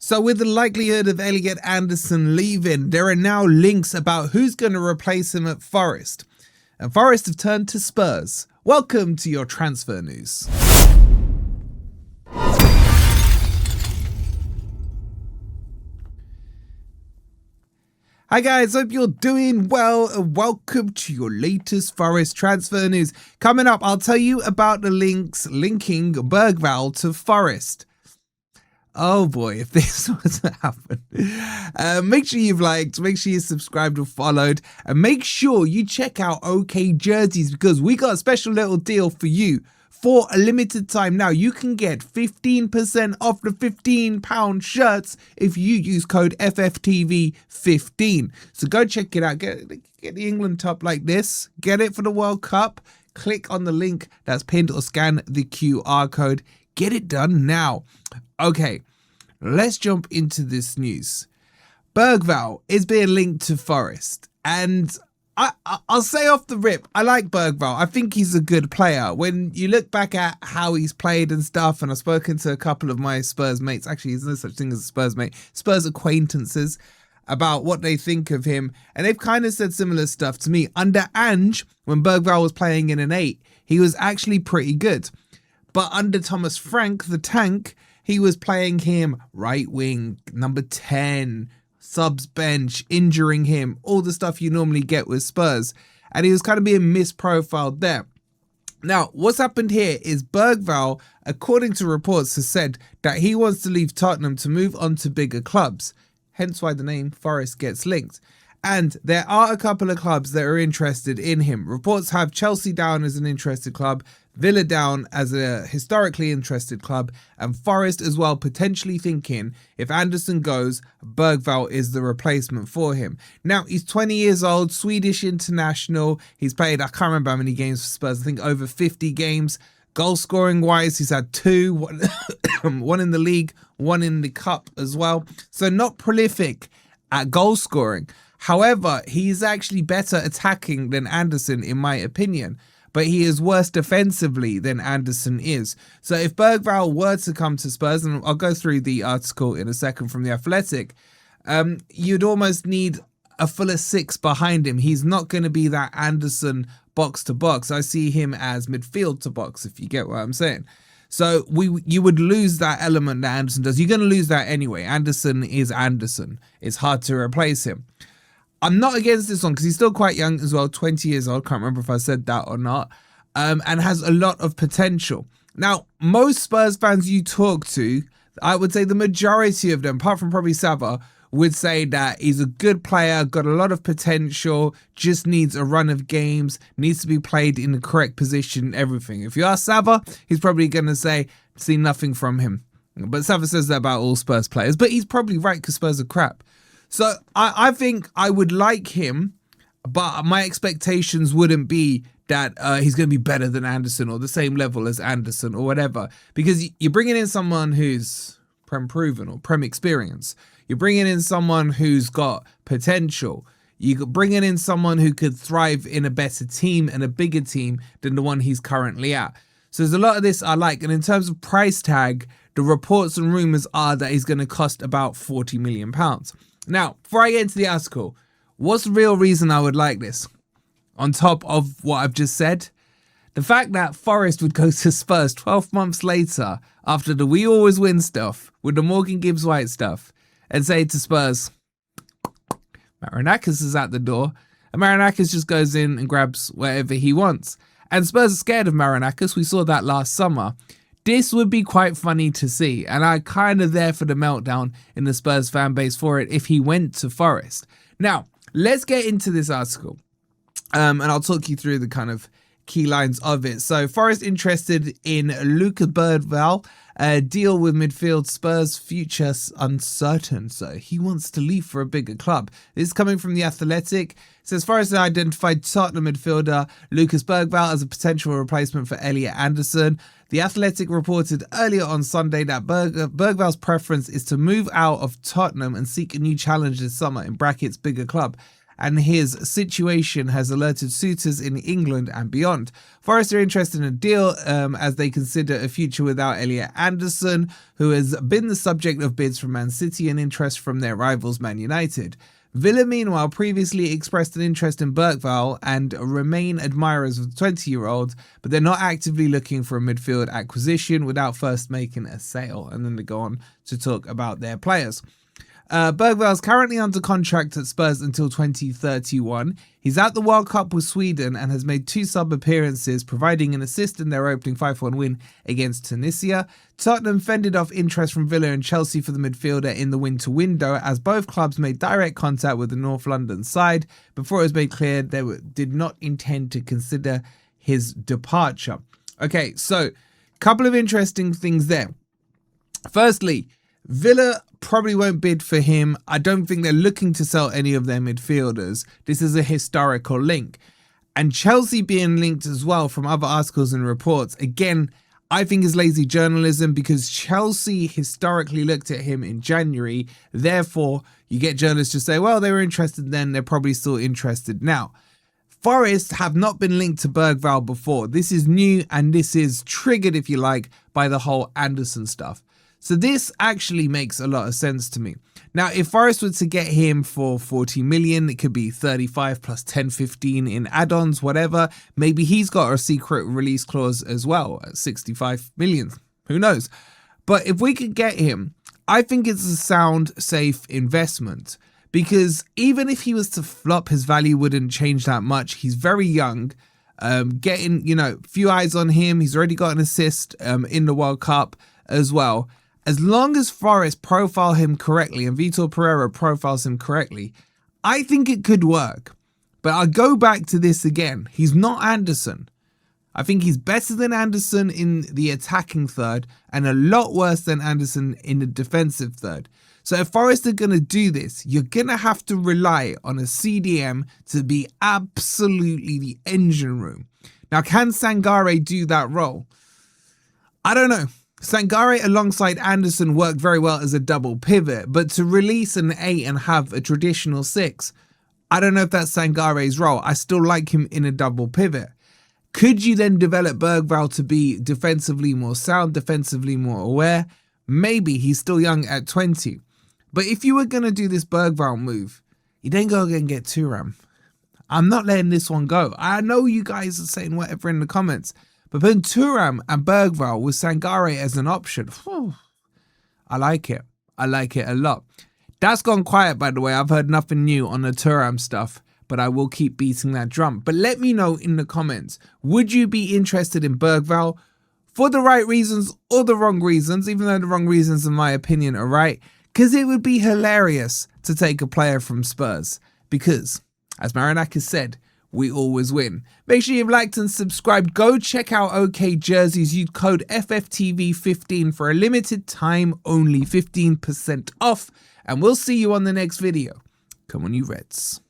So with the likelihood of Elliot Anderson leaving, there are now links about who's going to replace him at Forest. And Forest have turned to Spurs. Welcome to your transfer news. Hi guys, hope you're doing well and welcome to your latest Forest transfer news. Coming up, I'll tell you about the links linking Bergvall to Forest. Oh boy, if this was to happen. Make sure you've liked, make sure you subscribed or followed, and make sure you check out OK Jerseys because we got a special little deal for you. For a limited time now, you can get 15% off the £15 shirts if you use code FFTV15. So go check it out. Get the England top like this. Get it for the World Cup. Click on the link that's pinned or scan the QR code. Get it done now. Okay, let's jump into this news. Bergvall is being linked to Forest, and I'll say off the rip, I like Bergvall. I think he's a good player. When you look back at how he's played and stuff, and I've spoken to a couple of my Spurs mates, actually there's no such thing as a Spurs mate, Spurs acquaintances, about what they think of him, and they've kind of said similar stuff to me. Under Ange, when Bergvall was playing in an 8, he was actually pretty good. But under Thomas Frank, the tank, he was playing him right wing, number 10, subs bench, injuring him, all the stuff you normally get with Spurs. And he was kind of being misprofiled there. Now, what's happened here is Bergvall, according to reports, has said that he wants to leave Tottenham to move on to bigger clubs. Hence why the name Forest gets linked. And there are a couple of clubs that are interested in him. Reports have Chelsea down as an interested club, Villa down as a historically interested club, and Forest as well potentially thinking if Anderson goes, Bergvall is the replacement for him. Now, he's 20 years old, Swedish international. He's played, I can't remember how many games for Spurs, I think over 50 games. Goal scoring wise, he's had 2, one in the league, 1 in the cup as well. So not prolific at goal scoring. However, he's actually better attacking than Anderson, in my opinion. But he is worse defensively than Anderson is. So if Bergvall were to come to Spurs, and I'll go through the article in a second from The Athletic, you'd almost need a fuller 6 behind him. He's not going to be that Anderson box to box. I see him as midfield to box, if you get what I'm saying. So you would lose that element that Anderson does. You're going to lose that anyway. Anderson is Anderson. It's hard to replace him. I'm not against this one because he's still quite young as well, 20 years old. Can't remember if I said that or not. And has a lot of potential. Now, most Spurs fans you talk to, I would say the majority of them, apart from probably Sava, would say that he's a good player, got a lot of potential, just needs a run of games, needs to be played in the correct position, everything. If you ask Sava, he's probably going to say, see nothing from him. But Sava says that about all Spurs players. But he's probably right because Spurs are crap. So I think I would like him, but my expectations wouldn't be that he's going to be better than Anderson or the same level as Anderson or whatever. Because you're bringing in someone who's Prem proven or Prem experience. You're bringing in someone who's got potential. You're bringing in someone who could thrive in a better team and a bigger team than the one he's currently at. So there's a lot of this I like. And in terms of price tag, the reports and rumours are that he's going to cost about £40 million. Now, before I get into the article, what's the real reason I would like this? On top of what I've just said, the fact that Forest would go to Spurs 12 months later after the we always win stuff with the Morgan Gibbs White stuff and say to Spurs, Marinakis is at the door, and Marinakis just goes in and grabs whatever he wants. And Spurs are scared of Marinakis. We saw that last summer. This would be quite funny to see, and I'm kind of there for the meltdown in the Spurs fan base for it if he went to Forest. Now, let's get into this article, and I'll talk you through the kind of key lines of it. So, Forest interested in Lucas Bergvall, deal with midfield, Spurs future uncertain. So, he wants to leave for a bigger club. This is coming from The Athletic. It says Forest identified Tottenham midfielder Lucas Bergvall as a potential replacement for Elliot Anderson. The Athletic reported earlier on Sunday that Bergvall's preference is to move out of Tottenham and seek a new challenge this summer, in brackets, bigger club. and his situation has alerted suitors in England and beyond. Forest are interested in a deal as they consider a future without Elliot Anderson, who has been the subject of bids from Man City and interest from their rivals Man United. Villa, meanwhile, previously expressed an interest in Bergvall and remain admirers of the 20-year-old, but they're not actively looking for a midfield acquisition without first making a sale. And then they go on to talk about their players. Bergvall is currently under contract at Spurs until 2031. He's at the World Cup with Sweden and has made 2 sub-appearances, providing an assist in their opening 5-1 win against Tunisia. Tottenham fended off interest from Villa and Chelsea for the midfielder in the winter window, as both clubs made direct contact with the North London side before it was made clear they did not intend to consider his departure. Okay, so couple of interesting things there. Firstly, Villa probably won't bid for him. I don't think they're looking to sell any of their midfielders. This is a historical link. And Chelsea being linked as well from other articles and reports, again, I think is lazy journalism, because Chelsea historically looked at him in January. Therefore, you get journalists to say, well, they were interested then, they're probably still interested now. Forest have not been linked to Bergvall before. This is new, and this is triggered, if you like, by the whole Anderson stuff. So this actually makes a lot of sense to me. Now, if Forest were to get him for 40 million, it could be 35 plus 10, 15 in add-ons, whatever. Maybe he's got a secret release clause as well at 65 million. Who knows? But if we could get him, I think it's a sound, safe investment. Because even if he was to flop, his value wouldn't change that much. He's very young. Getting, few eyes on him. He's already got an assist in the World Cup as well. As long as Forest profile him correctly and Vitor Pereira profiles him correctly, I think it could work. But I'll go back to this again. He's not Anderson. I think he's better than Anderson in the attacking third and a lot worse than Anderson in the defensive third. So if Forest are going to do this, you're going to have to rely on a CDM to be absolutely the engine room. Now, can Sangare do that role? I don't know. Sangare alongside Anderson worked very well as a double pivot, but to release an 8 and have a traditional 6, I don't know if that's Sangare's role. I still like him in a double pivot. Could you then develop Bergvall to be defensively more sound, defensively more aware? Maybe. He's still young at 20. But if you were going to do this Bergvall move, you then go and get Thuram. I'm not letting this one go. I know you guys are saying whatever in the comments, but putting Thuram and Bergvall with Sangare as an option, I like it. I like it a lot. That's gone quiet, by the way. I've heard nothing new on the Thuram stuff, but I will keep beating that drum. But let me know in the comments, would you be interested in Bergvall for the right reasons or the wrong reasons, even though the wrong reasons, in my opinion, are right? Because it would be hilarious to take a player from Spurs. Because, as Marinakis said, we always win. Make sure you've liked and subscribed. Go check out OK Jerseys. Use code FFTV15 for a limited time only, 15% off. And we'll see you on the next video. Come on, you Reds.